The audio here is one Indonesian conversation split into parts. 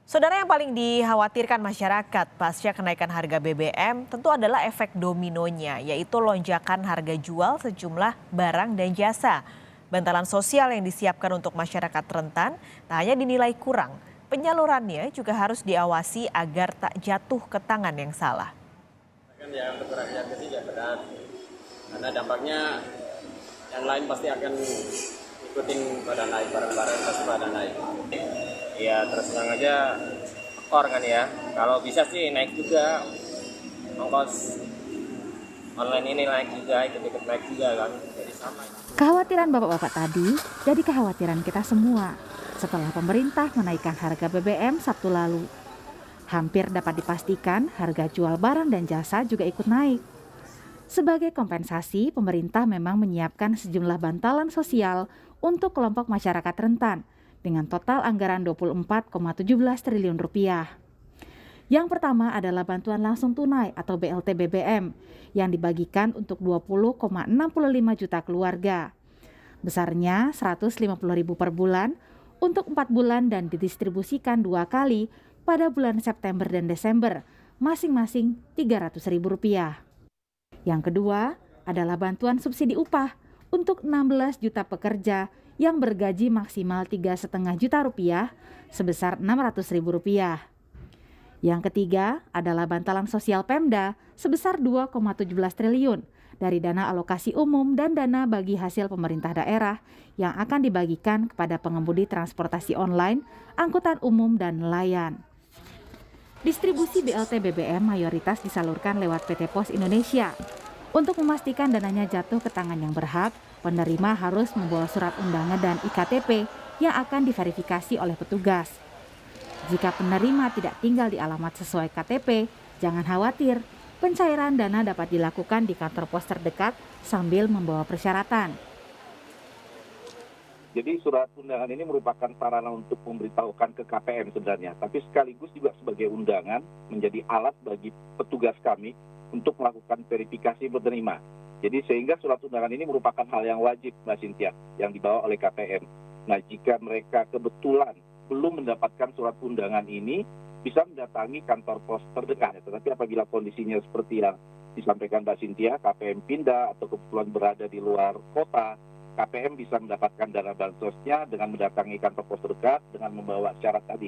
Saudara, yang paling dikhawatirkan masyarakat pasca kenaikan harga BBM tentu adalah efek dominonya, yaitu lonjakan harga jual sejumlah barang dan jasa. Bantalan sosial yang disiapkan untuk masyarakat rentan tak hanya dinilai kurang, penyalurannya juga harus diawasi agar tak jatuh ke tangan yang salah. Kan ya untuk rakyat kecil ya berat, karena dampaknya yang lain pasti akan ikutin pada naik, barang-barang pasti pada naik. Ya terus terang aja ekor kan ya, kalau bisa sih naik juga, ongkos online ini naik juga, ikut-ikut naik juga kan, jadi sama. Kekhawatiran bapak-bapak tadi jadi kekhawatiran kita semua setelah pemerintah menaikkan harga BBM Sabtu lalu. Hampir dapat dipastikan harga jual barang dan jasa juga ikut naik. Sebagai kompensasi, pemerintah memang menyiapkan sejumlah bantalan sosial untuk kelompok masyarakat rentan dengan total anggaran 24,17 triliun rupiah. Yang pertama adalah bantuan langsung tunai atau BLT BBM yang dibagikan untuk 20,65 juta keluarga. Besarnya 150.000 per bulan untuk 4 bulan dan didistribusikan 2 kali pada bulan September dan Desember, masing-masing Rp300.000. Yang kedua adalah bantuan subsidi upah untuk 16 juta pekerja yang bergaji maksimal 3,5 juta rupiah sebesar Rp600.000. Yang ketiga adalah bantalan sosial Pemda sebesar 2,17 triliun dari dana alokasi umum dan dana bagi hasil pemerintah daerah yang akan dibagikan kepada pengemudi transportasi online, angkutan umum, dan nelayan. Distribusi BLT BBM mayoritas disalurkan lewat PT Pos Indonesia. Untuk memastikan dananya jatuh ke tangan yang berhak, penerima harus membawa surat undangan dan IKTP yang akan diverifikasi oleh petugas. Jika penerima tidak tinggal di alamat sesuai KTP, jangan khawatir, pencairan dana dapat dilakukan di kantor pos terdekat sambil membawa persyaratan. Jadi surat undangan ini merupakan sarana untuk memberitahukan ke KPM sebenarnya, tapi sekaligus juga sebagai undangan menjadi alat bagi petugas kami untuk melakukan verifikasi penerima. Jadi sehingga surat undangan ini merupakan hal yang wajib, Mbak Cynthia, yang dibawa oleh KPM. Nah, jika mereka kebetulan belum mendapatkan surat undangan ini, bisa mendatangi kantor pos terdekat. Tetapi apabila kondisinya seperti yang disampaikan Mbak Cynthia, KPM pindah atau kebetulan berada di luar kota, KPM bisa mendapatkan dana bansosnya dengan mendatangi kantor pos terdekat dengan membawa syarat tadi,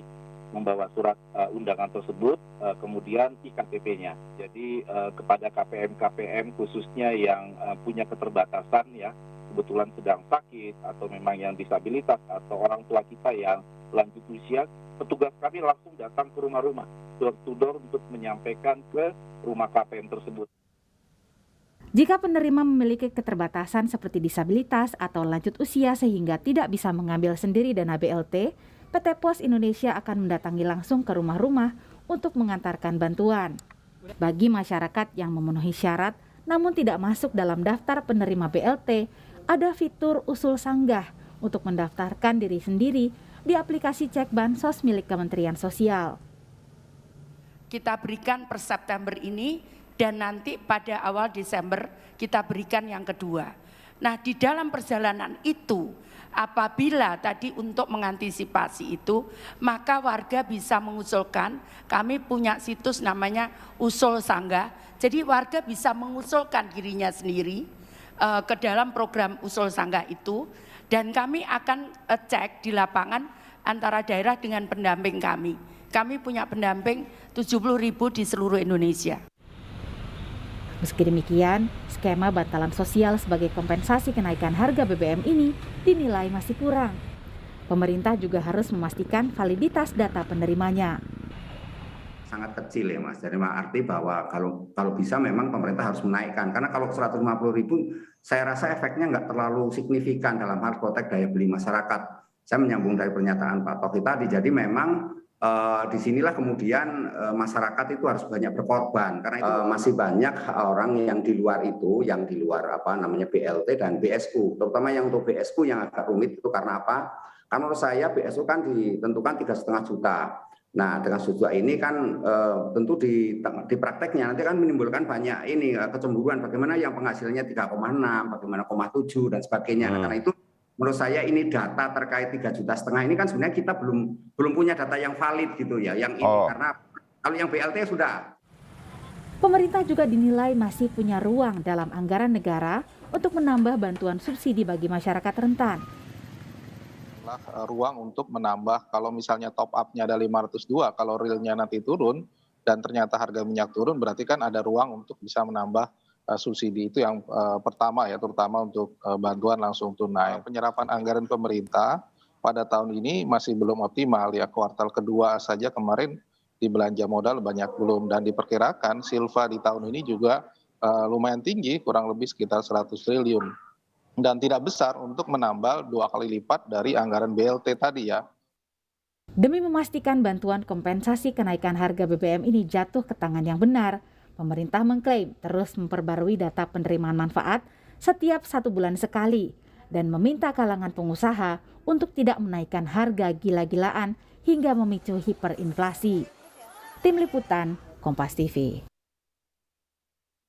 membawa surat undangan tersebut, kemudian IKTP-nya. Jadi kepada KPM khususnya yang punya keterbatasan ya, kebetulan sedang sakit atau memang yang disabilitas atau orang tua kita yang lanjut usia, petugas kami langsung datang ke rumah-rumah, door to door untuk menyampaikan ke rumah KPM tersebut. Jika penerima memiliki keterbatasan seperti disabilitas atau lanjut usia sehingga tidak bisa mengambil sendiri dana BLT, PT Pos Indonesia akan mendatangi langsung ke rumah-rumah untuk mengantarkan bantuan. Bagi masyarakat yang memenuhi syarat namun tidak masuk dalam daftar penerima BLT, ada fitur usul sanggah untuk mendaftarkan diri sendiri di aplikasi Cek Bansos milik Kementerian Sosial. Kita berikan per September ini dan nanti pada awal Desember kita berikan yang kedua. Nah, di dalam perjalanan itu apabila tadi untuk mengantisipasi itu, maka warga bisa mengusulkan, kami punya situs namanya Usul Sanggah. Jadi warga bisa mengusulkan dirinya sendiri ke dalam program Usul Sanggah itu, dan kami akan cek di lapangan antara daerah dengan pendamping kami. Kami punya pendamping 70.000 di seluruh Indonesia. Meski demikian, skema bantalan sosial sebagai kompensasi kenaikan harga BBM ini dinilai masih kurang. Pemerintah juga harus memastikan validitas data penerimanya. Sangat kecil ya Mas, jadi arti bahwa kalau bisa memang pemerintah harus menaikkan, karena kalau 150.000 saya rasa efeknya nggak terlalu signifikan dalam hal protek daya beli masyarakat. Saya menyambung dari pernyataan Pak Taufik tadi, jadi memang disinilah kemudian masyarakat itu harus banyak berkorban, karena itu masih banyak orang yang di luar itu, yang di luar BLT dan BSU, terutama yang untuk BSU yang agak rumit itu karena apa? Karena menurut saya BSU kan ditentukan 3,5 juta. Nah, dengan juta ini kan tentu di prakteknya nanti kan menimbulkan banyak kecemburuan, bagaimana yang penghasilannya 3,6, bagaimana 0,7 dan sebagainya. Nah, karena itu menurut saya ini data terkait 3,5 juta ini kan sebenarnya kita belum punya data yang valid gitu ya. Yang ini karena kalau yang BLT sudah. Pemerintah juga dinilai masih punya ruang dalam anggaran negara untuk menambah bantuan subsidi bagi masyarakat rentan. Ruang untuk menambah, kalau misalnya top up-nya ada 502, kalau realnya nanti turun dan ternyata harga minyak turun, berarti kan ada ruang untuk bisa menambah subsidi. Itu yang pertama ya, terutama untuk bantuan langsung tunai. Penyerapan anggaran pemerintah pada tahun ini masih belum optimal ya, kuartal kedua saja kemarin di belanja modal banyak belum, dan diperkirakan silva di tahun ini juga lumayan tinggi, kurang lebih sekitar 100 triliun. Dan tidak besar untuk menambal 2 kali lipat dari anggaran BLT tadi ya. Demi memastikan bantuan kompensasi kenaikan harga BBM ini jatuh ke tangan yang benar, pemerintah mengklaim terus memperbarui data penerimaan manfaat setiap 1 bulan sekali dan meminta kalangan pengusaha untuk tidak menaikkan harga gila-gilaan hingga memicu hiperinflasi. Tim Liputan, Kompas TV.